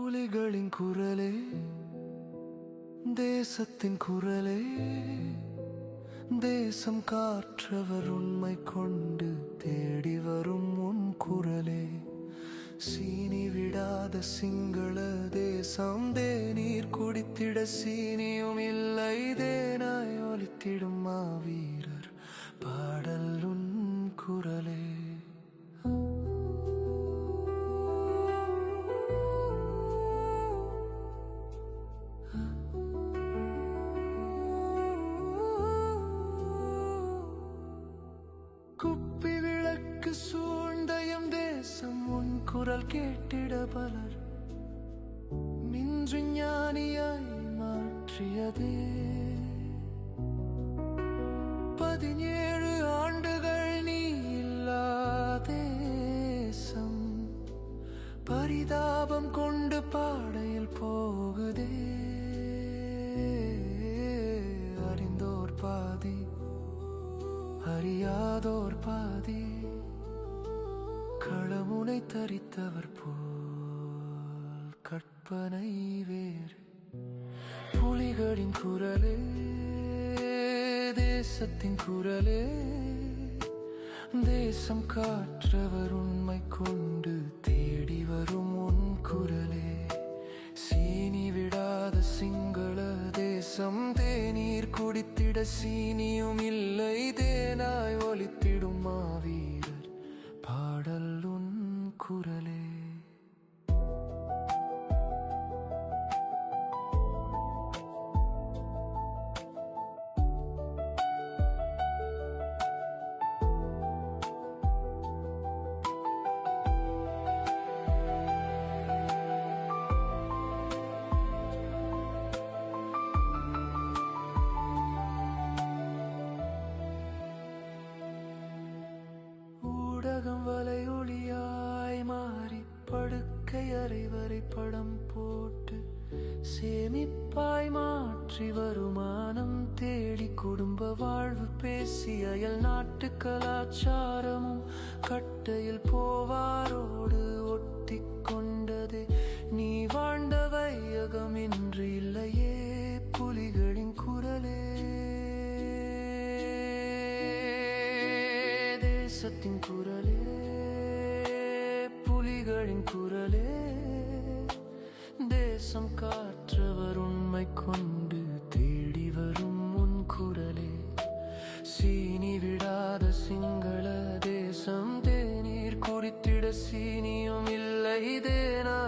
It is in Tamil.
புலிகளின் குரலே, தேசத்தின் குரலே, தேசம் காற்றவர் உண்மை கொண்டு தேடி வரும் உன் குரலே. சீனி விடாத சிங்கள தேசம் தேநீர் குடித்திட சீனியும் இல்லை, தேனாய் ஒலித்திடும் மாவீரர் பாடல் உன் குரலே. குப்பி விளக்கு சூழ்ந்தயம் தேசம் உன் குரல் கேட்டிட பலர் மின்று ஞானியாய் மாற்றியதே. 17 ஆண்டுகள் நீ இல்லா தேசம் பரிதாபம் கொண்டு பாடையில் போகுதே. அறிந்தோர் பாதி அறியாதோர் பாதி, களமுனை தரித்தவர் போல் கற்பனை வேறு. புலிகளின் குரலே, தேசத்தின் குரலே, தேசம் காற்றவர் உண்மை கொண்டு தேடி வரும் உன் குரலே. சீனி விடாத சிங்கள தேசம் தேநீர் குடித்திட சீனியும் இல்லை, தேனாய் ஒலித்திடும் மாவீரர் பாடல் உன் குரலே. ஊடகம் வலை ஒளியாய் மாறி படுக்கை அறை வரை படம் போட்டு சேமிப்பாய் மாற்றி வருமானம் தேடி குடும்ப வாழ்வு பேசி அயல் நாட்டு கலாச்சாரமும் கட்டையில் போவாரோடு ஒட்டி கொண்டதே. நீ வாழ்ந்த வையகம் இன்று இல்லையே. புலிகளின் குரலே, தேசத்தின் குரலே, புலிகளின் குரலே, தேசம் காற்றவர் உண்மை கொண்டு தேடி வரும் உன் குரலே. சீனி விடாத சிங்கள தேசம் தேநீர் குடித்திட சீனியும் இல்லை, தேனா